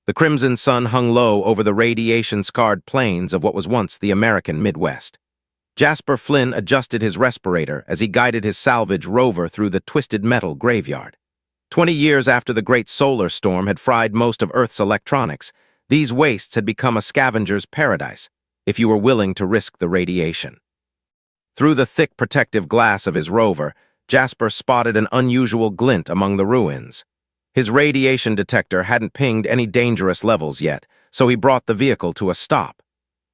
The crimson sun hung low over the radiation-scarred plains of what was once the American Midwest. Jasper Flynn adjusted his respirator as he guided his salvage rover through the twisted metal graveyard. 20 years after the great solar storm had fried most of Earth's electronics, these wastes had become a scavenger's paradise, if you were willing to risk the radiation. Through the thick protective glass of his rover, Jasper spotted an unusual glint among the ruins. His radiation detector hadn't pinged any dangerous levels yet, so he brought the vehicle to a stop.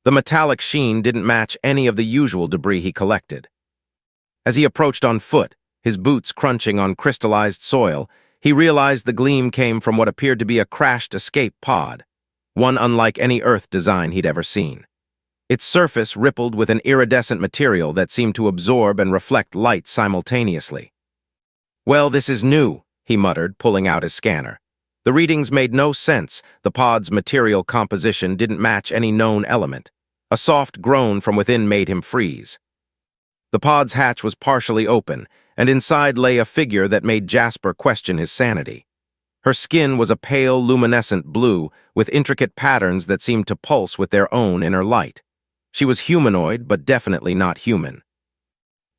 The metallic sheen didn't match any of the usual debris he collected. As he approached on foot, his boots crunching on crystallized soil, he realized the gleam came from what appeared to be a crashed escape pod, one unlike any Earth design he'd ever seen. Its surface rippled with an iridescent material that seemed to absorb and reflect light simultaneously. "Well, this is new," he muttered, pulling out his scanner. The readings made no sense. The pod's material composition didn't match any known element. A soft groan from within made him freeze. The pod's hatch was partially open, and inside lay a figure that made Jasper question his sanity. Her skin was a pale, luminescent blue, with intricate patterns that seemed to pulse with their own inner light. She was humanoid, but definitely not human.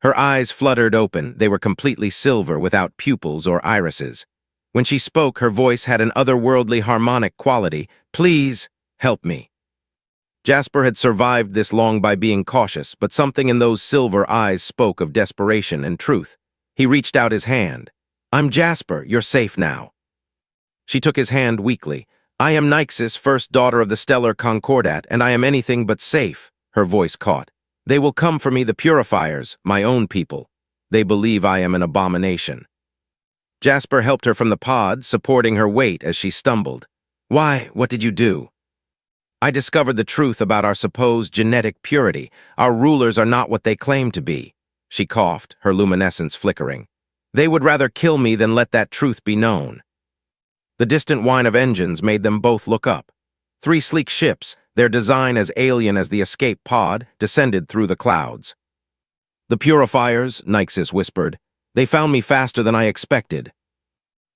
Her eyes fluttered open. They were completely silver without pupils or irises. When she spoke, her voice had an otherworldly harmonic quality. "Please, help me." Jasper had survived this long by being cautious, but something in those silver eyes spoke of desperation and truth. He reached out his hand. "I'm Jasper, you're safe now." She took his hand weakly. "I am Nyxis, first daughter of the stellar Concordat, and I am anything but safe," her voice caught. "They will come for me, the Purifiers, my own people. They believe I am an abomination." Jasper helped her from the pod, supporting her weight as she stumbled. "Why, what did you do?" "I discovered the truth about our supposed genetic purity. Our rulers are not what they claim to be." She coughed, her luminescence flickering. "They would rather kill me than let that truth be known." The distant whine of engines made them both look up. 3 sleek ships, their design as alien as the escape pod, descended through the clouds. "The Purifiers," Nyxis whispered. "They found me faster than I expected."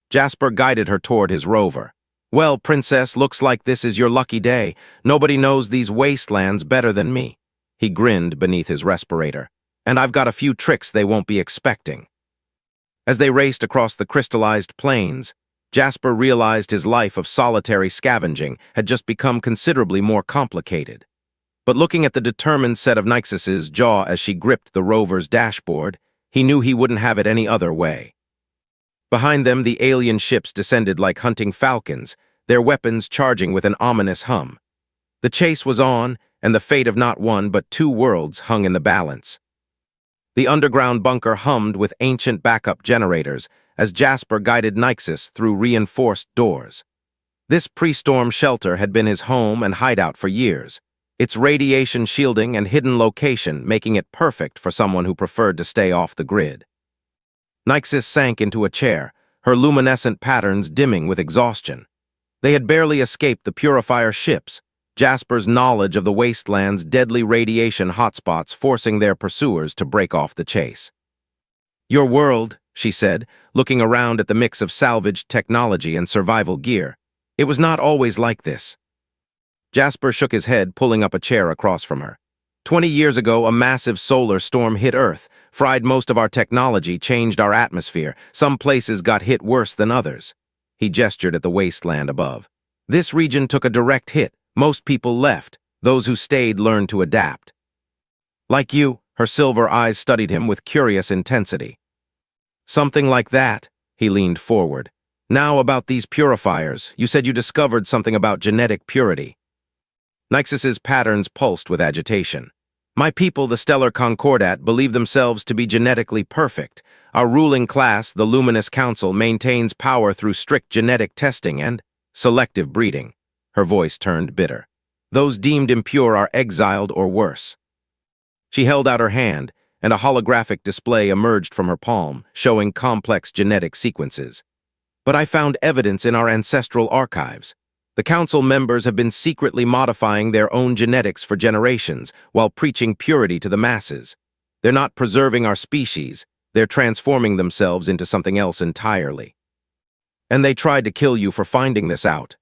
Jasper guided her toward his rover. "Well, Princess, looks like this is your lucky day. Nobody knows these wastelands better than me." He grinned beneath his respirator. "And I've got a few tricks they won't be expecting." As they raced across the crystallized plains, Jasper realized his life of solitary scavenging had just become considerably more complicated. But looking at the determined set of Nyxis's jaw as she gripped the rover's dashboard, he knew he wouldn't have it any other way. Behind them, the alien ships descended like hunting falcons, their weapons charging with an ominous hum. The chase was on, and the fate of not one but 2 worlds hung in the balance. The underground bunker hummed with ancient backup generators as Jasper guided Nyxis through reinforced doors. This pre-storm shelter had been his home and hideout for years, its radiation shielding and hidden location making it perfect for someone who preferred to stay off the grid. Nyxis sank into a chair, her luminescent patterns dimming with exhaustion. They had barely escaped the Purifier ships, Jasper's knowledge of the wasteland's deadly radiation hotspots forcing their pursuers to break off the chase. "Your world," she said, looking around at the mix of salvaged technology and survival gear. "It was not always like this." Jasper shook his head, pulling up a chair across from her. 20 years ago, a massive solar storm hit Earth, fried most of our technology, changed our atmosphere. Some places got hit worse than others." He gestured at the wasteland above. "This region took a direct hit. Most people left. Those who stayed learned to adapt." "Like you," her silver eyes studied him with curious intensity. "Something like that." He leaned forward. "Now about these purifiers. You said you discovered something about genetic purity." Nyxis's patterns pulsed with agitation. "My people, the Stellar Concordat, believe themselves to be genetically perfect. Our ruling class, the Luminous Council, maintains power through strict genetic testing and selective breeding." Her voice turned bitter. "Those deemed impure are exiled or worse." She held out her hand, and a holographic display emerged from her palm, showing complex genetic sequences. "But I found evidence in our ancestral archives. The council members have been secretly modifying their own genetics for generations while preaching purity to the masses. They're not preserving our species, they're transforming themselves into something else entirely. And they tried to kill you for finding this out."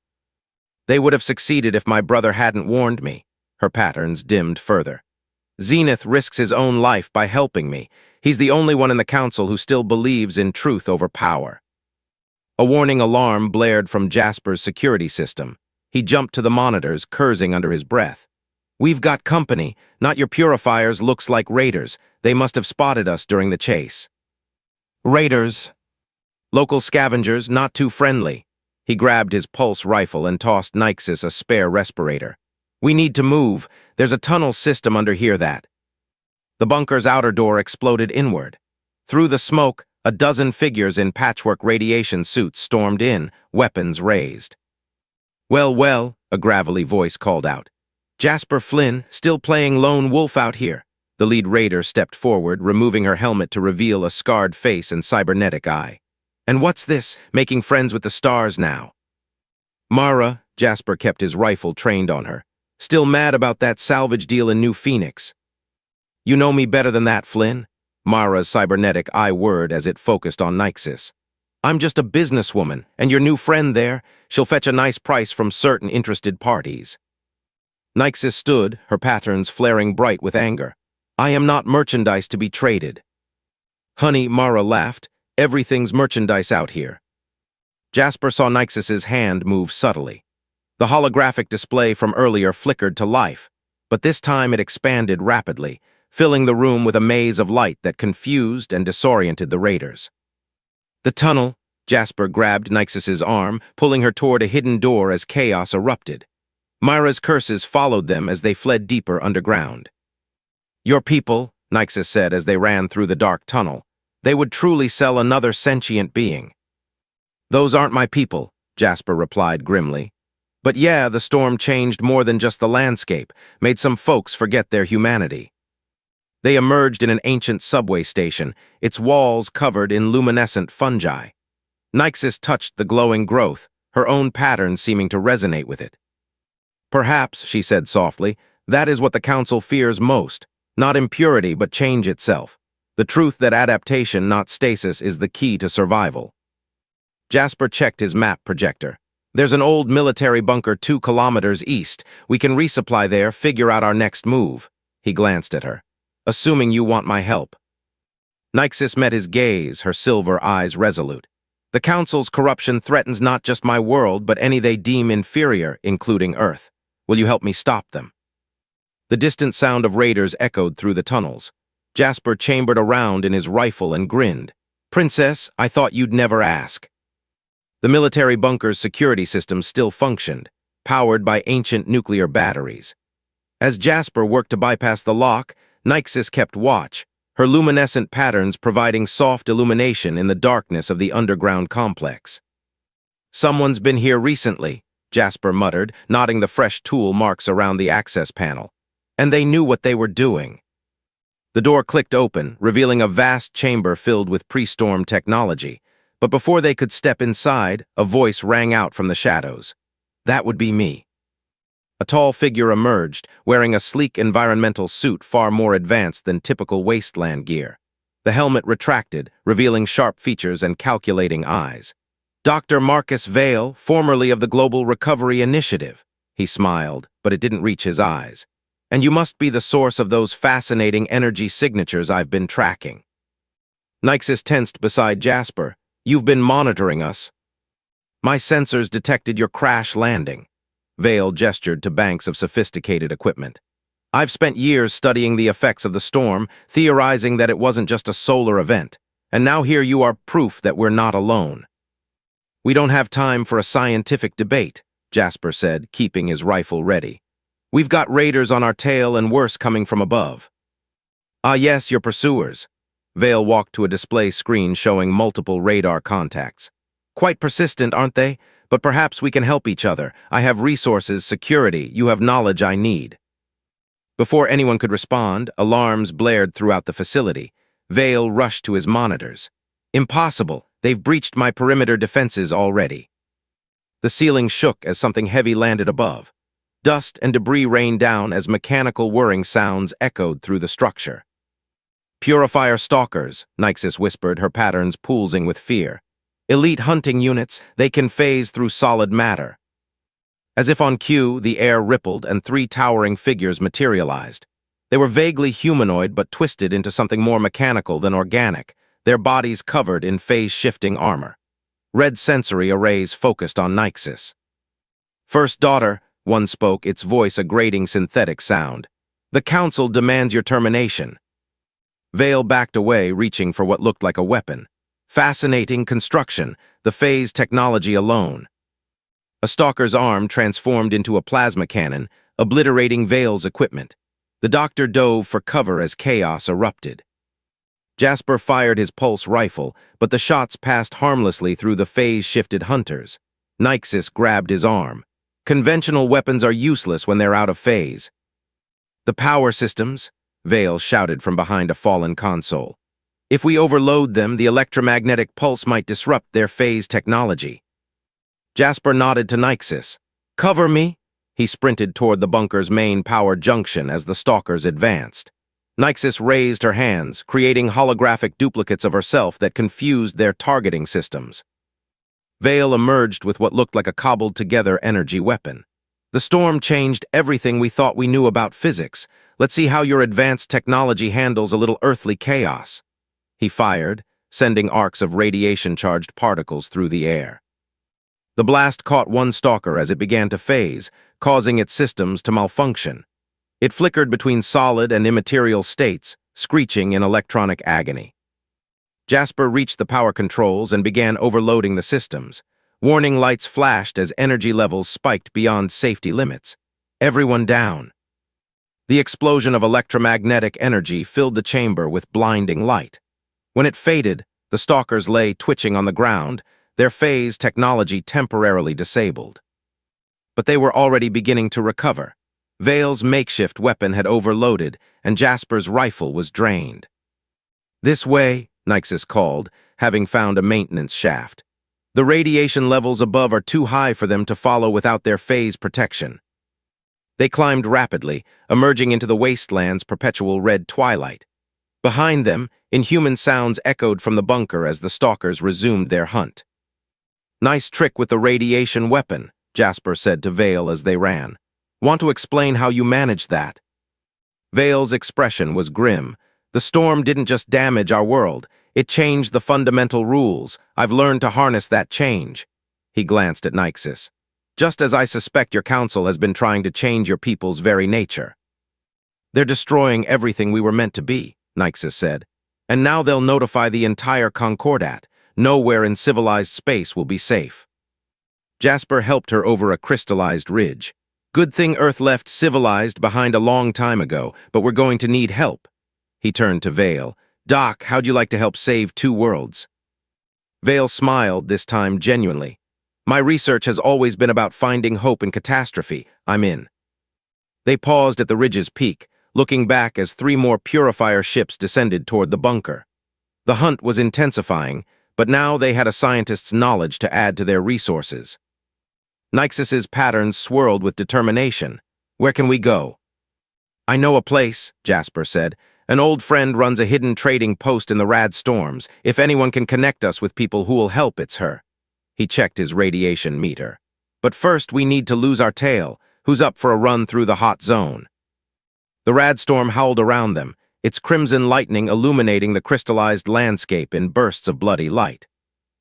They would have succeeded if my brother hadn't warned me. Her patterns dimmed further. Zenith risks his own life by helping me. He's the only one in the council who still believes in truth over power. A warning alarm blared from Jasper's security system. He jumped to the monitors, cursing under his breath. "We've got company. Not your purifiers, looks like raiders. They must have spotted us during the chase." "Raiders. Local scavengers, not too friendly." He grabbed his pulse rifle and tossed Nyxus a spare respirator. "We need to move. There's a tunnel system under here that." The bunker's outer door exploded inward. Through the smoke, a dozen figures in patchwork radiation suits stormed in, weapons raised. "Well, well," a gravelly voice called out. "Jasper Flynn, still playing lone wolf out here." The lead raider stepped forward, removing her helmet to reveal a scarred face and cybernetic eye. "And what's this, making friends with the stars now?" "Mara," Jasper kept his rifle trained on her. "Still mad about that salvage deal in New Phoenix." "You know me better than that, Flynn." Mara's cybernetic eye whirred as it focused on Nyxus. "I'm just a businesswoman, and your new friend there, she'll fetch a nice price from certain interested parties." Nyxus stood, her patterns flaring bright with anger. "I am not merchandise to be traded." "Honey," Mara laughed, "everything's merchandise out here." Jasper saw Nyxus's hand move subtly. The holographic display from earlier flickered to life, but this time it expanded rapidly, filling the room with a maze of light that confused and disoriented the raiders. "The tunnel," Jasper grabbed Nyxus's arm, pulling her toward a hidden door as chaos erupted. Myra's curses followed them as they fled deeper underground. "Your people," Nyxus said as they ran through the dark tunnel, "they would truly sell another sentient being." "Those aren't my people," Jasper replied grimly. "But yeah, the storm changed more than just the landscape, made some folks forget their humanity." They emerged in an ancient subway station, its walls covered in luminescent fungi. Nyxus touched the glowing growth, her own pattern seeming to resonate with it. "Perhaps," she said softly, "that is what the Council fears most. Not impurity, but change itself. The truth that adaptation, not stasis, is the key to survival." Jasper checked his map projector. "There's an old military bunker 2 kilometers east. We can resupply there, figure out our next move." He glanced at her. "Assuming you want my help." Nyxus met his gaze, her silver eyes resolute. "The Council's corruption threatens not just my world, but any they deem inferior, including Earth. Will you help me stop them?" The distant sound of raiders echoed through the tunnels. Jasper chambered around in his rifle and grinned. "Princess, I thought you'd never ask." The military bunker's security system still functioned, powered by ancient nuclear batteries. As Jasper worked to bypass the lock, Nyxus kept watch, her luminescent patterns providing soft illumination in the darkness of the underground complex. "Someone's been here recently," Jasper muttered, nodding the fresh tool marks around the access panel. "And they knew what they were doing." The door clicked open, revealing a vast chamber filled with pre-storm technology. But before they could step inside, a voice rang out from the shadows. "That would be me." A tall figure emerged, wearing a sleek environmental suit far more advanced than typical wasteland gear. The helmet retracted, revealing sharp features and calculating eyes. "Dr. Marcus Vale, formerly of the Global Recovery Initiative." He smiled, but it didn't reach his eyes. "And you must be the source of those fascinating energy signatures I've been tracking." Nyxus tensed beside Jasper. "You've been monitoring us." "My sensors detected your crash landing." Vale gestured to banks of sophisticated equipment. "I've spent years studying the effects of the storm, theorizing that it wasn't just a solar event. And now here you are, proof that we're not alone." "We don't have time for a scientific debate," Jasper said, keeping his rifle ready. "We've got raiders on our tail and worse coming from above." "Ah yes, your pursuers." Vale walked to a display screen showing multiple radar contacts. "Quite persistent, aren't they? But perhaps we can help each other. I have resources, security, you have knowledge I need." Before anyone could respond, alarms blared throughout the facility. Vale rushed to his monitors. "Impossible. They've breached my perimeter defenses already." The ceiling shook as something heavy landed above. Dust and debris rained down as mechanical whirring sounds echoed through the structure. "Purifier stalkers," Nyxus whispered, her patterns pulsing with fear. "Elite hunting units, they can phase through solid matter." As if on cue, the air rippled and three towering figures materialized. They were vaguely humanoid but twisted into something more mechanical than organic, their bodies covered in phase-shifting armor. Red sensory arrays focused on Nyxis. "First daughter," one spoke, its voice a grating synthetic sound. "The Council demands your termination." Vale backed away, reaching for what looked like a weapon. Fascinating construction, the phase technology alone. A stalker's arm transformed into a plasma cannon, obliterating Vale's equipment. The doctor dove for cover as chaos erupted. Jasper fired his pulse rifle, but the shots passed harmlessly through the phase-shifted hunters. Nyxis grabbed his arm. "Conventional weapons are useless when they're out of phase." "The power systems," Vale shouted from behind a fallen console. "If we overload them, the electromagnetic pulse might disrupt their phase technology." Jasper nodded to Nyxis. "Cover me!" He sprinted toward the bunker's main power junction as the stalkers advanced. Nyxis raised her hands, creating holographic duplicates of herself that confused their targeting systems. Vale emerged with what looked like a cobbled-together energy weapon. "The storm changed everything we thought we knew about physics. Let's see how your advanced technology handles a little earthly chaos." He fired, sending arcs of radiation-charged particles through the air. The blast caught one stalker as it began to phase, causing its systems to malfunction. It flickered between solid and immaterial states, screeching in electronic agony. Jasper reached the power controls and began overloading the systems. Warning lights flashed as energy levels spiked beyond safety limits. "Everyone down." The explosion of electromagnetic energy filled the chamber with blinding light. When it faded, the stalkers lay twitching on the ground, their phase technology temporarily disabled. But they were already beginning to recover. Vale's makeshift weapon had overloaded, and Jasper's rifle was drained. "This way," Nyxis called, having found a maintenance shaft. "The radiation levels above are too high for them to follow without their phase protection." They climbed rapidly, emerging into the wasteland's perpetual red twilight. Behind them, inhuman sounds echoed from the bunker as the stalkers resumed their hunt. "Nice trick with the radiation weapon," Jasper said to Vale as they ran. "Want to explain how you managed that?" Vale's expression was grim. "The storm didn't just damage our world, it changed the fundamental rules. I've learned to harness that change." He glanced at Nyxis. "Just as I suspect your council has been trying to change your people's very nature." "They're destroying everything we were meant to be," Nyxis said. "And now they'll notify the entire Concordat. Nowhere in civilized space will be safe." Jasper helped her over a crystallized ridge. "Good thing Earth left civilized behind a long time ago, but we're going to need help." He turned to Vale. "Doc, how'd you like to help save two worlds?" Vale smiled, this time genuinely. "My research has always been about finding hope in catastrophe. I'm in." They paused at the ridge's peak, looking back as three more purifier ships descended toward the bunker. The hunt was intensifying, but now they had a scientist's knowledge to add to their resources. Nyxis's patterns swirled with determination. "Where can we go?" "I know a place," Jasper said. "An old friend runs a hidden trading post in the Rad Storms. If anyone can connect us with people who will help, it's her." He checked his radiation meter. "But first, we need to lose our tail. Who's up for a run through the hot zone?" The Rad Storm howled around them, its crimson lightning illuminating the crystallized landscape in bursts of bloody light.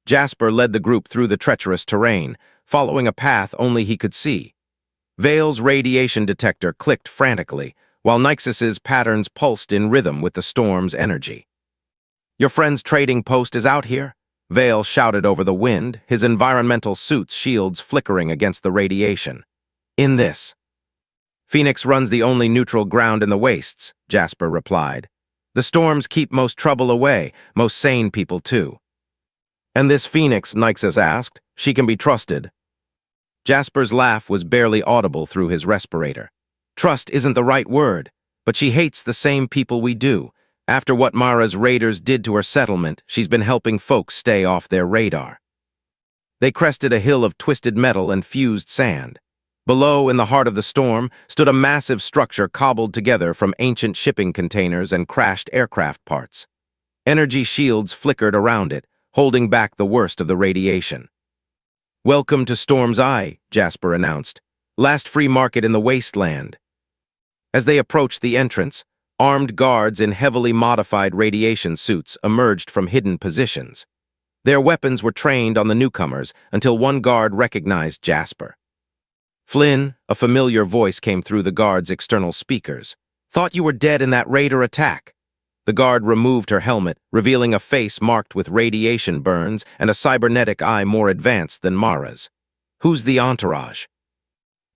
Jasper led the group through the treacherous terrain, following a path only he could see. Vale's radiation detector clicked frantically, while Nyxis's patterns pulsed in rhythm with the storm's energy. "Your friend's trading post is out here?" Vale shouted over the wind, his environmental suit's shields flickering against the radiation. "In this." "Phoenix runs the only neutral ground in the wastes," Jasper replied. "The storms keep most trouble away, most sane people too." "And this Phoenix," Nyxis asked, "she can be trusted?" Jasper's laugh was barely audible through his respirator. "Trust isn't the right word, but she hates the same people we do. After what Mara's raiders did to her settlement, she's been helping folks stay off their radar." They crested a hill of twisted metal and fused sand. Below, in the heart of the storm, stood a massive structure cobbled together from ancient shipping containers and crashed aircraft parts. Energy shields flickered around it, holding back the worst of the radiation. "Welcome to Storm's Eye," Jasper announced. Last free market in the wasteland. As they approached the entrance, armed guards in heavily modified radiation suits emerged from hidden positions. Their weapons were trained on the newcomers until one guard recognized Jasper. "Flynn," a familiar voice came through the guard's external speakers. "Thought you were dead in that raider attack." The guard removed her helmet, revealing a face marked with radiation burns and a cybernetic eye more advanced than Mara's. "Who's the entourage?"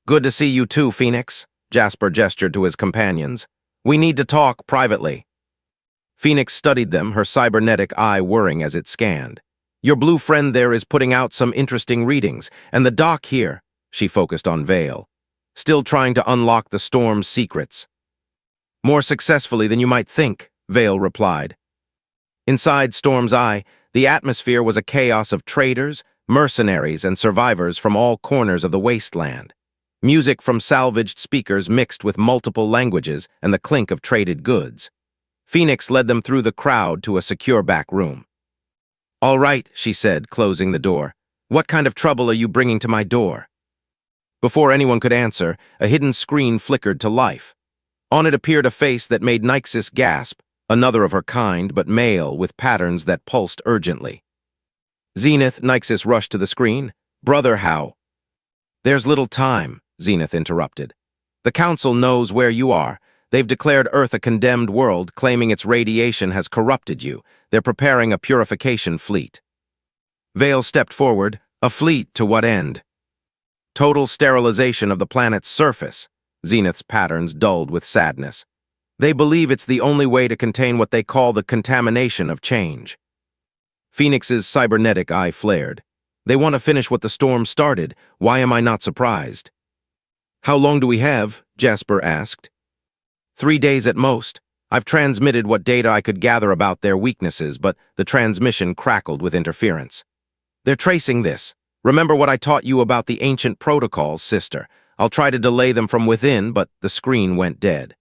"Good to see you too, Phoenix," Jasper gestured to his companions. "We need to talk privately." Phoenix studied them, her cybernetic eye whirring as it scanned. "Your blue friend there is putting out some interesting readings, and the doc here," she focused on Vale, "still trying to unlock the storm's secrets." "More successfully than you might think," Vale replied. Inside Storm's eye, the atmosphere was a chaos of traders, mercenaries, and survivors from all corners of the wasteland. Music from salvaged speakers mixed with multiple languages and the clink of traded goods. Phoenix led them through the crowd to a secure back room. "All right," she said, closing the door. "What kind of trouble are you bringing to my door?" Before anyone could answer, a hidden screen flickered to life. On it appeared a face that made Nyxis gasp, another of her kind, but male, with patterns that pulsed urgently. "Zenith," Nyxis rushed to the screen. "Brother, how?" "There's little time," Zenith interrupted. "The Council knows where you are. They've declared Earth a condemned world, claiming its radiation has corrupted you. They're preparing a purification fleet." Vale stepped forward. "A fleet to what end?" "Total sterilization of the planet's surface." Zenith's patterns dulled with sadness. "They believe it's the only way to contain what they call the contamination of change." Phoenix's cybernetic eye flared. "They want to finish what the storm started. Why am I not surprised?" "How long do we have?" Jasper asked. 3 days at most. I've transmitted what data I could gather about their weaknesses, but the transmission crackled with interference. "They're tracing this. Remember what I taught you about the ancient protocols, sister. I'll try to delay them from within, but the screen went dead."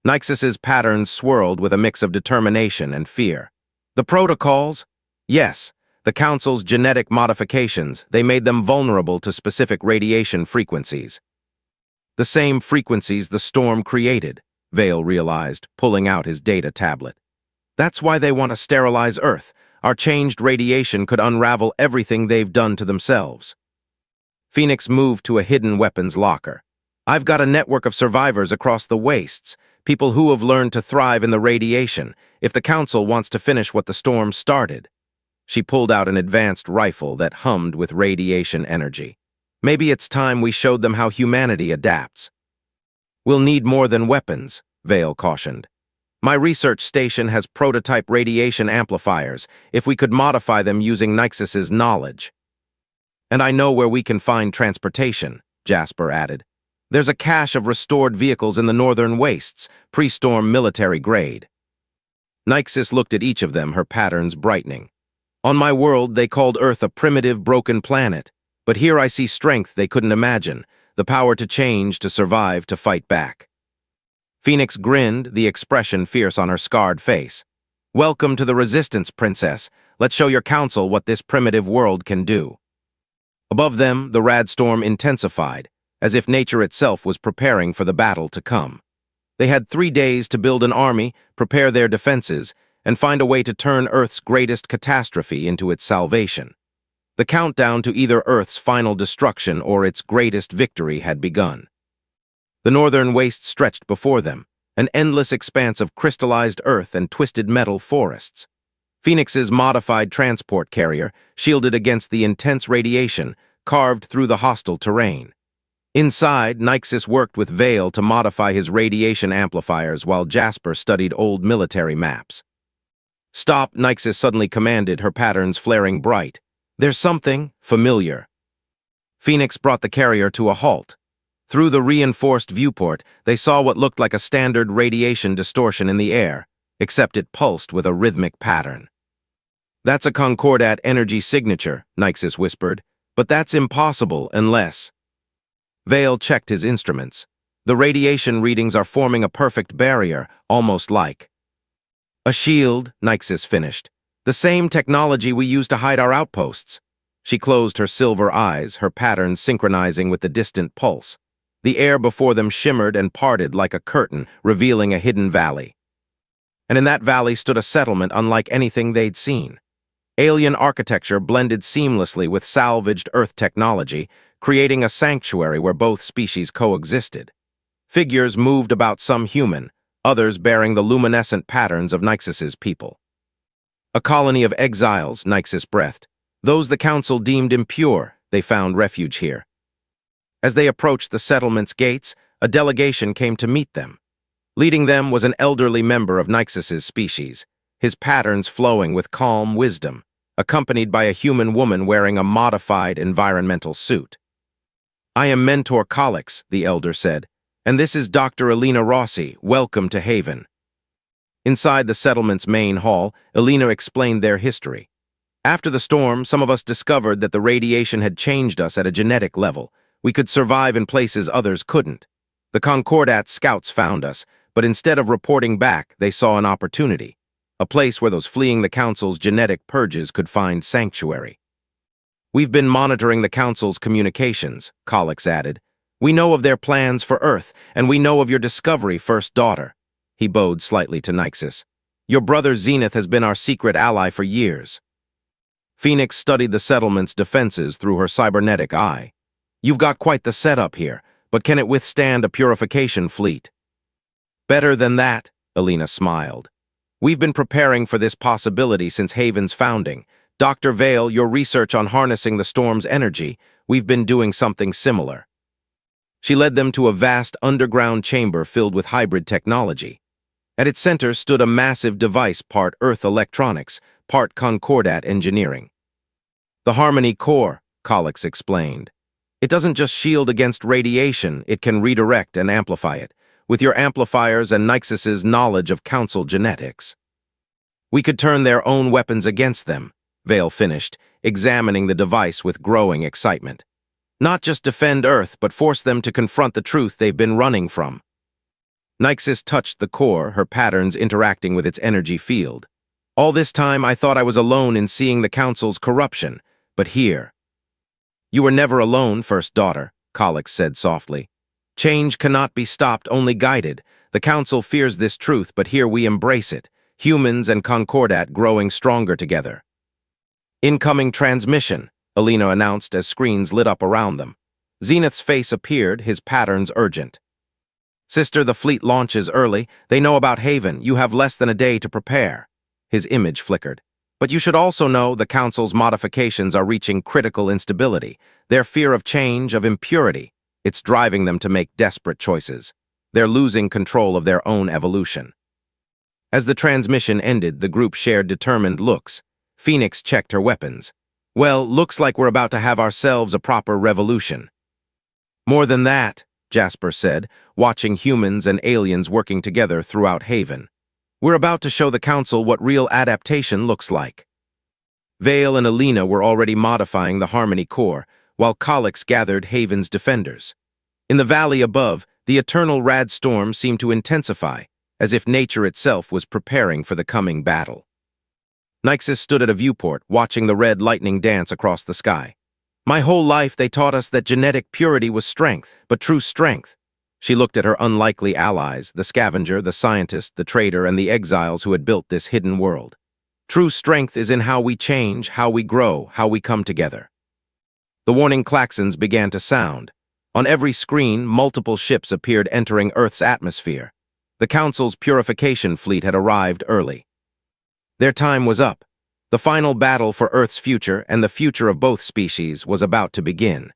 Nyxis's patterns swirled with a mix of determination and fear. "The protocols?" "Yes. The Council's genetic modifications. They made them vulnerable to specific radiation frequencies." "The same frequencies the storm created," Vale realized, pulling out his data tablet. "That's why they want to sterilize Earth. Our changed radiation could unravel everything they've done to themselves." Phoenix moved to a hidden weapons locker. "I've got a network of survivors across the wastes, people who have learned to thrive in the radiation, if the Council wants to finish what the storm started." She pulled out an advanced rifle that hummed with radiation energy. "Maybe it's time we showed them how humanity adapts." "We'll need more than weapons," Vale cautioned. "My research station has prototype radiation amplifiers, if we could modify them using Nyxis's knowledge." "And I know where we can find transportation," Jasper added. "There's a cache of restored vehicles in the northern wastes, pre-storm military grade." Nyxis looked at each of them, her patterns brightening. "On my world, they called Earth a primitive, broken planet. But here I see strength they couldn't imagine, the power to change, to survive, to fight back." Phoenix grinned, the expression fierce on her scarred face. "Welcome to the Resistance, Princess. Let's show your Council what this primitive world can do." Above them, the rad storm intensified, as if nature itself was preparing for the battle to come. They had 3 days to build an army, prepare their defenses, and find a way to turn Earth's greatest catastrophe into its salvation. The countdown to either Earth's final destruction or its greatest victory had begun. The northern waste stretched before them, an endless expanse of crystallized earth and twisted metal forests. Phoenix's modified transport carrier, shielded against the intense radiation, carved through the hostile terrain. Inside, Nyxis worked with Vale to modify his radiation amplifiers while Jasper studied old military maps. "Stop," Nyxis suddenly commanded, her patterns flaring bright. "There's something familiar." Phoenix brought the carrier to a halt. Through the reinforced viewport, they saw what looked like a standard radiation distortion in the air, except it pulsed with a rhythmic pattern. "That's a Concordat energy signature," Nyxis whispered, "but that's impossible unless—" Vale checked his instruments. "The radiation readings are forming a perfect barrier, almost like—" "A shield," Nyxis finished. "The same technology we use to hide our outposts." She closed her silver eyes, her patterns synchronizing with the distant pulse. The air before them shimmered and parted like a curtain, revealing a hidden valley. And in that valley stood a settlement unlike anything they'd seen. Alien architecture blended seamlessly with salvaged Earth technology, creating a sanctuary where both species coexisted. Figures moved about, some human, others bearing the luminescent patterns of Nyxus's people. A colony of exiles, Nyxus breathed. Those the council deemed impure, they found refuge here. As they approached the settlement's gates, a delegation came to meet them. Leading them was an elderly member of Nyxus's species, his patterns flowing with calm wisdom, accompanied by a human woman wearing a modified environmental suit. "I am Mentor Codex," the elder said, "and this is Dr. Elena Rossi. Welcome to Haven." Inside the settlement's main hall, Elena explained their history. "After the storm, some of us discovered that the radiation had changed us at a genetic level. We could survive in places others couldn't. The Concordat scouts found us, but instead of reporting back, they saw an opportunity. A place where those fleeing the Council's genetic purges could find sanctuary. We've been monitoring the Council's communications," Codex added. "We know of their plans for Earth, and we know of your discovery, First Daughter." He bowed slightly to Nyxus. "Your brother Zenith has been our secret ally for years." Phoenix studied the settlement's defenses through her cybernetic eye. "You've got quite the setup here, but can it withstand a purification fleet?" "Better than that," Elena smiled. "We've been preparing for this possibility since Haven's founding. Dr. Vale, your research on harnessing the storm's energy, we've been doing something similar." She led them to a vast underground chamber filled with hybrid technology. At its center stood a massive device, part Earth electronics, part Concordat engineering. "The Harmony Core," Codex explained. "It doesn't just shield against radiation, it can redirect and amplify it, with your amplifiers and Nyxus's knowledge of Council genetics. We could turn their own weapons against them," Vale finished, examining the device with growing excitement. "Not just defend Earth, but force them to confront the truth they've been running from." Nyxus touched the core, her patterns interacting with its energy field. "All this time I thought I was alone in seeing the Council's corruption, but here—" "You were never alone, First Daughter," Codex said softly. "Change cannot be stopped, only guided. The Council fears this truth, but here we embrace it, humans and Concordat growing stronger together." "Incoming transmission," Elena announced as screens lit up around them. Zenith's face appeared, his patterns urgent. "Sister, the fleet launches early. They know about Haven. You have less than a day to prepare." His image flickered. "But you should also know the Council's modifications are reaching critical instability. Their fear of change, of impurity. It's driving them to make desperate choices. They're losing control of their own evolution." As the transmission ended, the group shared determined looks. Phoenix checked her weapons. "Well, looks like we're about to have ourselves a proper revolution." "More than that," Jasper said, watching humans and aliens working together throughout Haven. "We're about to show the Council what real adaptation looks like." Vale and Elena were already modifying the Harmony Core, while Codex gathered Haven's defenders. In the valley above, the eternal rad storm seemed to intensify, as if nature itself was preparing for the coming battle. Nyxus stood at a viewport, watching the red lightning dance across the sky. "My whole life they taught us that genetic purity was strength, but true strength." She looked at her unlikely allies, the scavenger, the scientist, the trader, and the exiles who had built this hidden world. "True strength is in how we change, how we grow, how we come together." The warning klaxons began to sound. On every screen, multiple ships appeared entering Earth's atmosphere. The Council's purification fleet had arrived early. Their time was up. The final battle for Earth's future and the future of both species was about to begin.